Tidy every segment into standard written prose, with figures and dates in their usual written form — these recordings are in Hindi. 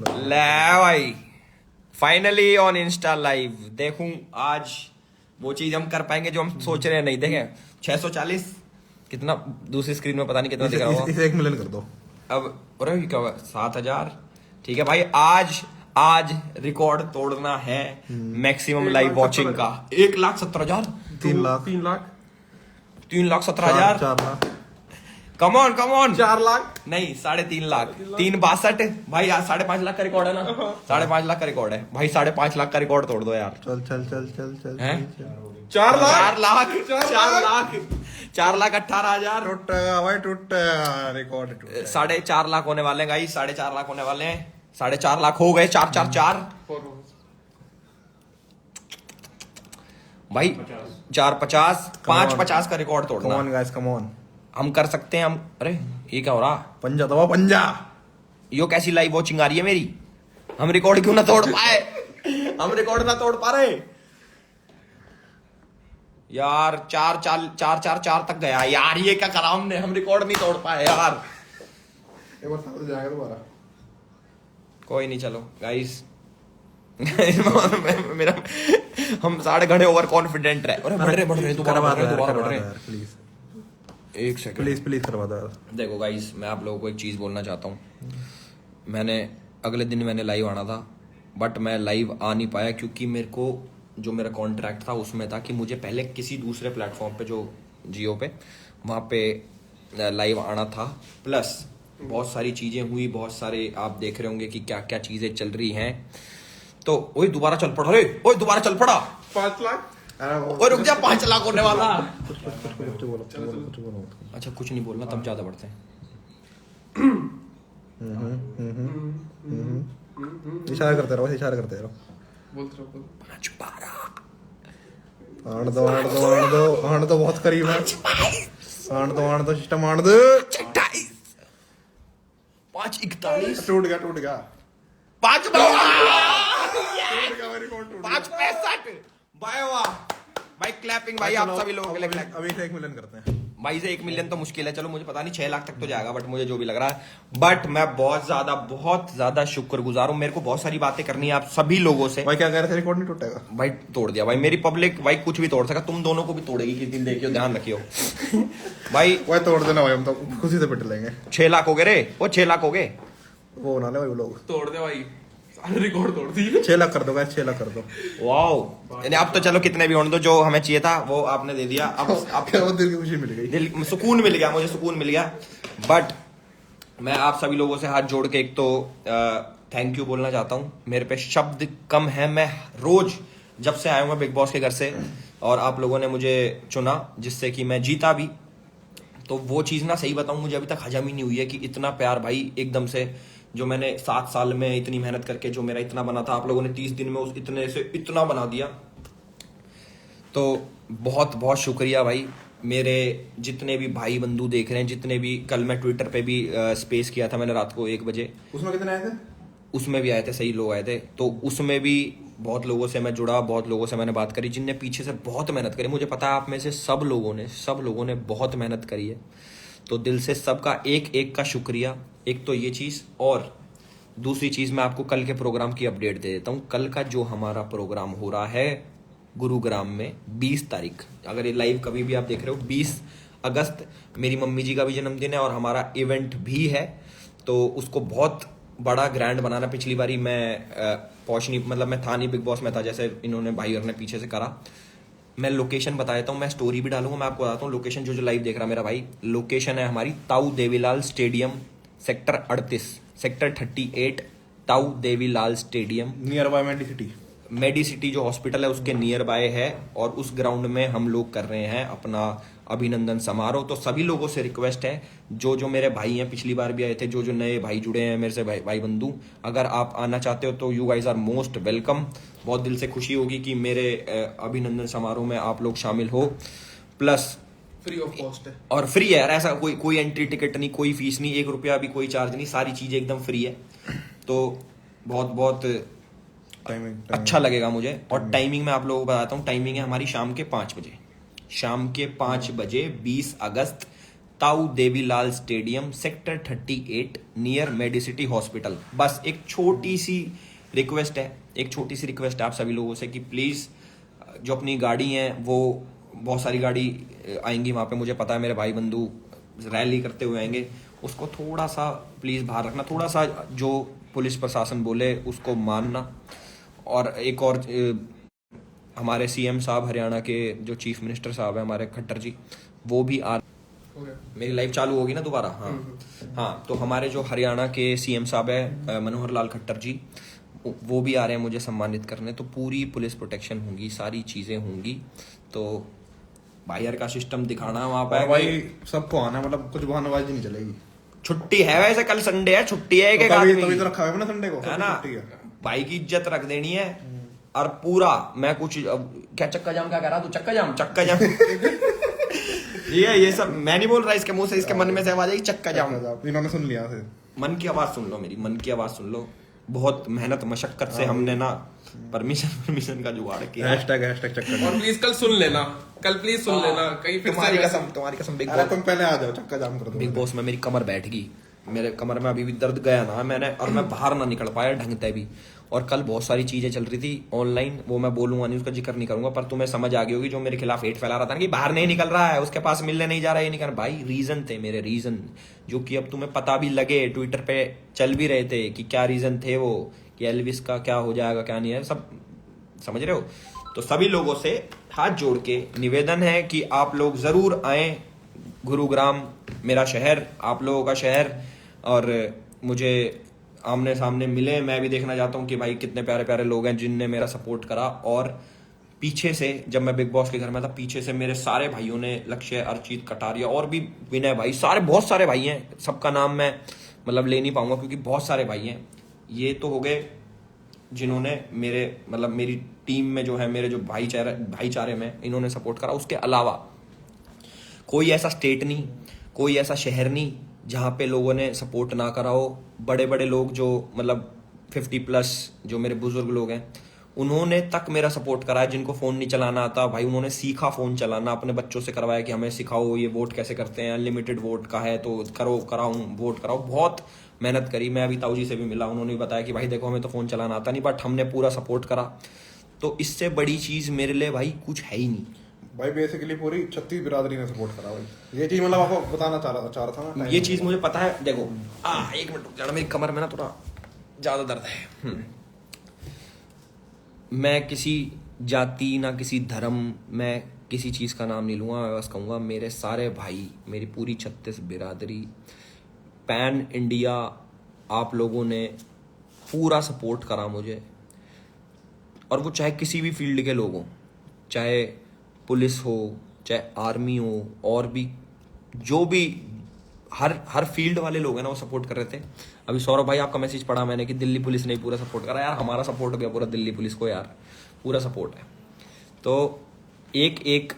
ले भाई फाइनली ऑन इंस्टा लाइव। देखूं आज वो चीज हम कर पाएंगे जो हम सोच रहे हैं। नहीं देखें 640 कितना दूसरी स्क्रीन में पता नहीं कितना दिख रहा होगा। इसे 1 मिलियन कर दो अब अरे क्या हुआ 7000। ठीक है भाई आज रिकॉर्ड तोड़ना है मैक्सिमम लाइव वॉचिंग का। 1,70,000 3 लाख 3,17,000 4 लाख कम ऑन 4 लाख नहीं 3.5 लाख 3,62 भाई आज 5.5 लाख का रिकॉर्ड है ना। 5.5 लाख का रिकॉर्ड है भाई। 5.5 लाख का रिकॉर्ड तोड़ दो यार। चल हैं? 4 लाख 4,18,000 टूटेगा भाई टूटेगा रिकॉर्ड टूटेगा 4.5 लाख होने वाले हैं गाइस। 4.5 लाख होने वाले हैं। 4.5 लाख हो गए। 4 भाई 450 550 का रिकॉर्ड कम तोड़ना ऑन गाइस कम ऑन हम कर सकते हैं। हम अरे ये क्या हो रहा। पंजा दबा पंजा यो कैसी लाइव वॉचिंग आ रही है मेरी। हम रिकॉर्ड क्यों ना तोड़ पाए। हम रिकॉर्ड ना तोड़ पा रहे यार। 4 तक गया यार। ये क्या करा हमने। हम रिकॉर्ड नहीं तोड़ पाए यार। एक बार साथ जाएगा दोबारा कोई नहीं चलो गाइस। मेरा हम 8.5 ओवर कॉन्फिडेंट रहे। अरे बढ़ रहे दोबारा बढ़ रहे प्लीज एक सेकंड प्लीज करवा दो। देखो गाइस मैं आप लोगों को एक चीज बोलना चाहता हूँ। मैंने अगले दिन मैंने लाइव आना था बट मैं लाइव आ नहीं पाया क्योंकि मेरे को जो मेरा कॉन्ट्रैक्ट था उसमें था कि मुझे पहले किसी दूसरे प्लेटफॉर्म पे जो जियो पे वहाँ पे लाइव आना था। प्लस बहुत सारी चीजें हुई। बहुत सारे आप देख रहे होंगे कि क्या क्या चीजें चल रही हैं। तो ओए दोबारा चल पड़ा। अरे ओए दोबारा चल पड़ा 5 लाख ओए रुक जा 5 लाख होने वाला। कुछ बोलो अच्छा कुछ नहीं बोलना तब ज्यादा बढ़ते हैं। इशारा करते रहो 5 12 आण दो बहुत करीब है आण दो सिस्टम आण दो 28 5:41 टूट गया 5 5:65 बाय वाह भाई क्लैपिंग भाई आप सभी लोगों के लिए clap। अभी से 1 मिलियन करते हैं भाई से 1 मिलियन तो मुश्किल है। चलो मुझे पता नहीं 6 लाख तक तो जाएगा बट मुझे जो भी लग रहा है। बट मैं बहुत ज्यादा शुक्रगुजार हूँ। मेरे को बहुत सारी बातें करनी है आप सभी लोगों से। भाई क्या कह रहे थे रिकॉर्ड नहीं टूटेगा भाई तोड़ दिया भाई। मेरी पब्लिक भाई कुछ भी तोड़ सका। तुम दोनों को भी तोड़ेगी किस दिन देखियो ध्यान रखियो। भाई भाई तोड़ देना भाई हम तो खुशी से पिट लेंगे 6 लाख हो गए रे। वो 6 लाख हो गए। वो ना ले भाई वो लोग तोड़ दे भाई सारे रिकॉर्ड तोड़ दिए 6 लाख कर दो गाइस 6 लाख कर दो वाओ अब तो चलो कितने भी होने दो। जो हमें चाहिए था वो आपने दे दिया। अब क्या वो दिल की खुशी मिल गई दिल सुकून मिल गया। मुझे सुकून मिल गया। बट मैं आप सभी लोगों से हाथ जोड़ के एक तो थैंक यू बोलना चाहता हूँ। मेरे पे शब्द कम है। मैं रोज जब से आया हूँ बिग बॉस के घर से और आप लोगों ने मुझे चुना जिससे कि मैं जीता भी। तो वो चीज़ ना सही बताऊँ मुझे अभी तक हजम ही नहीं हुई है कि इतना प्यार भाई एकदम से जो मैंने 7 साल में इतनी मेहनत करके जो मेरा इतना बना था आप लोगों ने 30 दिन में उस इतने से इतना बना दिया। तो बहुत बहुत शुक्रिया भाई। मेरे जितने भी भाई बंधु देख रहे हैं जितने भी कल मैं ट्विटर पे भी स्पेस किया था मैंने रात को 1 बजे। उसमें कितने आए थे उसमें भी आए थे सही लोग आए थे। तो उसमें भी बहुत लोगों से मैं जुड़ा। बहुत लोगों से मैंने बात करी जिनने पीछे से बहुत मेहनत करी। मुझे पता है आप में से सब लोगों ने बहुत मेहनत करी है। तो दिल से सबका एक का शुक्रिया। एक तो ये चीज़ और दूसरी चीज़ मैं आपको कल के प्रोग्राम की अपडेट दे देता हूँ। कल का जो हमारा प्रोग्राम हो रहा है गुरुग्राम में 20 तारीख। अगर ये लाइव कभी भी आप देख रहे हो 20 अगस्त मेरी मम्मी जी का भी जन्मदिन है और हमारा इवेंट भी है। तो उसको बहुत बड़ा ग्रैंड बनाना। पिछली बारी मैं पहुंच नहीं मतलब मैं था नहीं बिग बॉस में था जैसे इन्होंने भाई और ने पीछे से करा। मैं लोकेशन बता देता हूँ। मैं स्टोरी भी डालूंगा। मैं आपको बताता हूँ लोकेशन जो लाइव देख रहा मेरा भाई। लोकेशन है हमारी ताऊ Devilal stadium sector 38 sector 38 Tau Devilal stadium near by Medicity जो हॉस्पिटल है उसके नियर बाय है। और उस ग्राउंड में हम लोग कर रहे हैं अपना अभिनंदन समारोह। तो सभी लोगों से रिक्वेस्ट है जो मेरे भाई हैं पिछली बार भी आए थे जो नए भाई जुड़े हैं मेरे से भाई बंधु अगर आप आना चाहते हो तो you guys are most welcome. बहुत दिल से खुशी होगी कि मेरे अभिनंदन समारोह में आप लोग शामिल हो। प्लस फ्री ऑफ कॉस्ट है और फ्री है यार। ऐसा कोई एंट्री टिकट नहीं कोई फीस नहीं 1 रुपया भी कोई चार्ज नहीं। सारी चीजें एकदम फ्री है। तो बहुत टाइमिंग अच्छा लगेगा मुझे। और टाइमिंग मैं आप लोगों को बताता हूँ। टाइमिंग है हमारी शाम के 5 बजे 5 बजे 20 अगस्त ताऊ Devilal stadium sector 38 near Medicity hospital. बस एक छोटी सी रिक्वेस्ट है आप सभी लोगों से कि प्लीज़ जो अपनी गाड़ी हैं वो बहुत सारी गाड़ी आएंगी वहाँ पे, मुझे पता है मेरे भाई बंधु रैली करते हुए आएंगे, उसको थोड़ा सा प्लीज़ बाहर रखना, थोड़ा सा जो पुलिस प्रशासन बोले उसको मानना। और एक और हमारे सीएम साहब हरियाणा के जो चीफ मिनिस्टर साहब हैं हमारे खट्टर जी, वो भी मेरी लाइव चालू होगी ना दोबारा? हाँ, तो हमारे जो हरियाणा के सीएम साहब है मनोहर लाल खट्टर जी, वो भी आ रहे हैं मुझे सम्मानित करने। तो पूरी पुलिस प्रोटेक्शन होंगी, सारी चीज़ें होंगी। तो बाहर का सिस्टम दिखाना वहाँ और पे भाई सबको आना, मतलब कुछ बहानाबाजी नहीं चलेगी। छुट्टी है वैसे, कल संडे है, छुट्टी है एक आदमी तभी तो रखा है ना संडे को, है ना? छुट्टी है। भाई की इज्जत रख देनी है। और पूरा मैं कुछ क्या चक्का जाम क्या कह रहा तू? चक्का जाम ये सब मैं नहीं बोल रहा, इसके मुंह से, इसके मन में से आवाज आई चक्का जाम। इन्होंने सुन लिया थे। मन की आवाज सुन लो, मेरी मन की आवाज सुन लो। बहुत मेहनत मशक्कत से हमने ना परमिशन का जुगाड़ किया। हैशटैग चक्कर। और प्लीज कल सुन लेना, कल प्लीज सुन लेना कहीं फिर तुम्हारी से कसम बिग अरे बॉस, तुम पहले आ जाओ, चक्का जाम कर दो। बिग बॉस में मेरी कमर बैठ गई, मेरे कमर में अभी भी दर्द गया ना मैंने, और मैं बाहर ना निकल पाया ढंग से भी। और कल बहुत सारी चीजें चल रही थी ऑनलाइन, वो मैं बोलूंगा नहीं, उसका जिक्र नहीं करूंगा, पर तुम्हें समझ आ गई होगी जो मेरे खिलाफ हेट फैला रहा था ना कि बाहर नहीं निकल रहा है, उसके पास मिलने नहीं जा रहा है, ये नहीं कर भाई। रीजन थे मेरे, रीजन जो कि अब तुम्हें पता भी लगे, ट्विटर पे चल भी रहे थे कि क्या रीजन थे वो, कि एल्विस का क्या हो जाएगा क्या नहीं है, सब समझ रहे हो। तो सभी लोगों से हाथ जोड़ के निवेदन है कि आप लोग जरूर आए, गुरुग्राम मेरा शहर, आप लोगों का शहर, और मुझे आमने सामने मिले। मैं भी देखना चाहता हूँ कि भाई कितने प्यारे प्यारे लोग हैं जिनने मेरा सपोर्ट करा। और पीछे से जब मैं बिग बॉस के घर में था, पीछे से मेरे सारे भाइयों ने, लक्ष्य, अर्चित, कटारिया और भी विनय भाई, सारे बहुत सारे भाई हैं, सबका नाम मैं मतलब ले नहीं पाऊंगा क्योंकि बहुत सारे भाई हैं। ये तो हो गए जिन्होंने मेरे मतलब मेरी टीम में जो है, मेरे जो भाईचारे में इन्होंने सपोर्ट करा। उसके अलावा कोई ऐसा स्टेट नहीं, कोई ऐसा शहर नहीं जहाँ पे लोगों ने सपोर्ट ना करा हो। बड़े बड़े लोग जो मतलब 50+ जो मेरे बुजुर्ग लोग हैं, उन्होंने तक मेरा सपोर्ट करा है। जिनको फ़ोन नहीं चलाना आता भाई, उन्होंने सीखा फ़ोन चलाना, अपने बच्चों से करवाया कि हमें सिखाओ ये वोट कैसे करते हैं, अनलिमिटेड वोट का है तो कराऊँ वोट कराओ। बहुत मेहनत करी। मैं अभी ताऊ जी से भी मिला, उन्होंने भी बताया कि भाई देखो हमें तो फ़ोन चलाना आता नहीं, बट हमने पूरा सपोर्ट करा। तो इससे बड़ी चीज़ मेरे लिए भाई कुछ है ही नहीं भाई। बेसिकली पूरी 36 बिरादरी ने सपोर्ट करा भाई। ये चीज मतलब आपको बताना चाह रहा था ना। ये चीज़ मुझे पता है। देखो एक मिनट रुक जाना, मेरी कमर में ना थोड़ा ज़्यादा दर्द है। मैं किसी जाति ना किसी धर्म, मैं किसी चीज़ का नाम नहीं लूँगा, मैं बस कहूँगा मेरे सारे भाई, मेरी पूरी 36 बिरादरी, पैन इंडिया, आप लोगों ने पूरा सपोर्ट करा मुझे। और वो चाहे किसी भी फील्ड के लोग हों, चाहे पुलिस हो, चाहे आर्मी हो, और भी जो भी हर फील्ड वाले लोग हैं ना, वो सपोर्ट कर रहे थे। अभी सौरभ भाई आपका मैसेज पढ़ा मैंने कि दिल्ली पुलिस ने पूरा सपोर्ट करा। यार हमारा सपोर्ट हो गया पूरा, दिल्ली पुलिस को यार पूरा सपोर्ट है। तो एक एक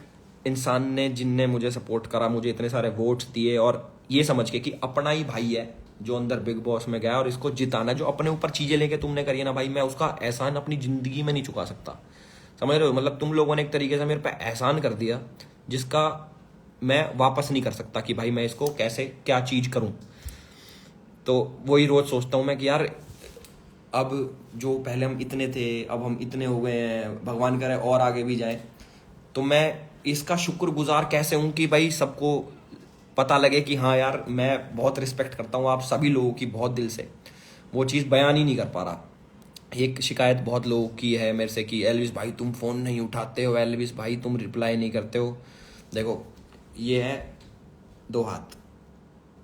इंसान ने, जिनने मुझे सपोर्ट करा, मुझे इतने सारे वोट्स दिए, और ये समझ के कि अपना ही भाई है जो अंदर बिग बॉस में गया और इसको जिताना, जो अपने ऊपर चीजें लेके तुमने करी है ना भाई, मैं उसका एहसान अपनी जिंदगी में नहीं चुका सकता। समझ रहे हो? मतलब तुम लोगों ने एक तरीके से मेरे पे एहसान कर दिया जिसका मैं वापस नहीं कर सकता कि भाई मैं इसको कैसे क्या चीज करूं। तो वही रोज सोचता हूं मैं कि यार अब जो पहले हम इतने थे, अब हम इतने हो गए हैं, भगवान करे और आगे भी जाए। तो मैं इसका शुक्रगुजार कैसे हूं कि भाई सबको पता लगे कि हाँ यार मैं बहुत रिस्पेक्ट करता हूँ आप सभी लोगों की, बहुत दिल से। वो चीज़ बयान ही नहीं कर पा रहा। एक शिकायत बहुत लोगों की है मेरे से कि एल्विस भाई तुम फ़ोन नहीं उठाते हो, एल्विस भाई तुम रिप्लाई नहीं करते हो। देखो ये है 2 हाथ,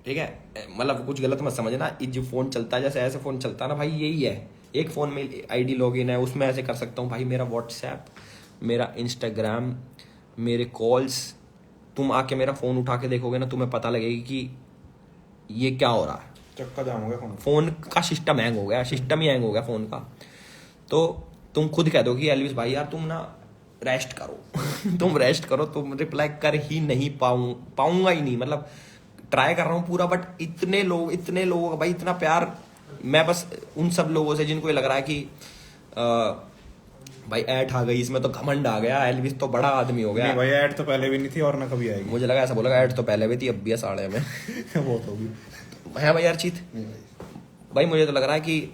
ठीक है? मतलब कुछ गलत मत समझना, ये जो फ़ोन चलता है, जैसे ऐसे फ़ोन चलता है ना भाई, यही है। एक फ़ोन में आईडी लॉगिन है, उसमें ऐसे कर सकता हूँ भाई। मेरा व्हाट्सएप, मेरा इंस्टाग्राम, मेरे कॉल्स, तुम आके मेरा फ़ोन उठा के देखोगे ना, तुम्हें पता लगेगी कि ये क्या हो रहा है। चक्का जाम हो गया फोन का सिस्टम हैंग हो गया, सिस्टम ही हैंग हो गया फोन का। तो तुम खुद कह दो कि एल्विस भाई यार तुम ना रेस्ट करो तुम रेस्ट करो, तुम रिप्लाई कर ही नहीं पाऊंगा ही नहीं। मतलब ट्राई कर रहा हूँ पूरा, बट इतने लोगों का भाई इतना प्यार। मैं बस उन सब लोगों से जिनको ये लग रहा है कि भाई ऐट आ गई इसमें तो घमंड आ गया, एल्विस तो बड़ा आदमी हो नहीं गया। भाई ऐड तो पहले भी नहीं थी और ना कभी आएगी। मुझे लगा ऐसा बोलेगा ऐट तो पहले भी थी अब भी है साढ़े में। वो तो भी है भाई अर्चित? नहीं भाई। भाई मुझे तो लग रहा है कि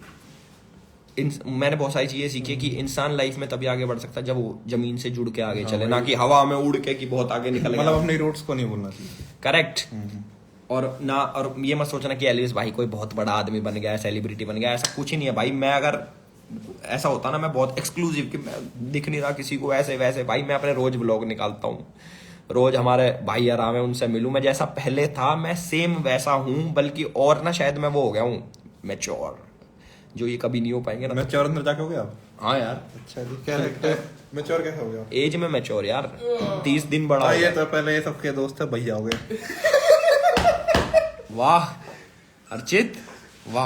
मैंने बहुत सारी चीजें सीखी है कि इंसान लाइफ में तभी आगे बढ़ सकता है जब वो जमीन से जुड़ के आगे चले, ना कि हवा में उड़ के कि बहुत आगे निकल मतलब गया। अपने रूट्स को नहीं भूलना चाहिए। करेक्ट। और ना, और ये मत सोचना कि एल्विस भाई कोई बहुत बड़ा आदमी बन गया है, सेलिब्रिटी बन गया है, ऐसा कुछ ही नहीं है भाई। मैं अगर ऐसा होता ना, मैं बहुत एक्सक्लूसिव कि मैं दिख नहीं रहा किसी को ऐसे वैसे, भाई मैं अपने रोज व्लॉग निकालता हूँ, रोज हमारे भाई आराम है उनसे मिलूं, मैं जैसा पहले था मैं सेम वैसा हूँ, बल्कि और ना शायद मैं वो हो गया हूँ मैच्योर, जो ये कभी नहीं हो पाएंगे ना। मैच्योर अंदर जाके हो गया आप? हाँ यार, अच्छा जी, क्या लगता है मैच्योर कैसे हो गया? एज में मैच्योर यार, 30 दिन बड़ा हो ये गया। तो पहले ये सबके दोस्त है, भैया हो गए। वाह अर्चित, वाह।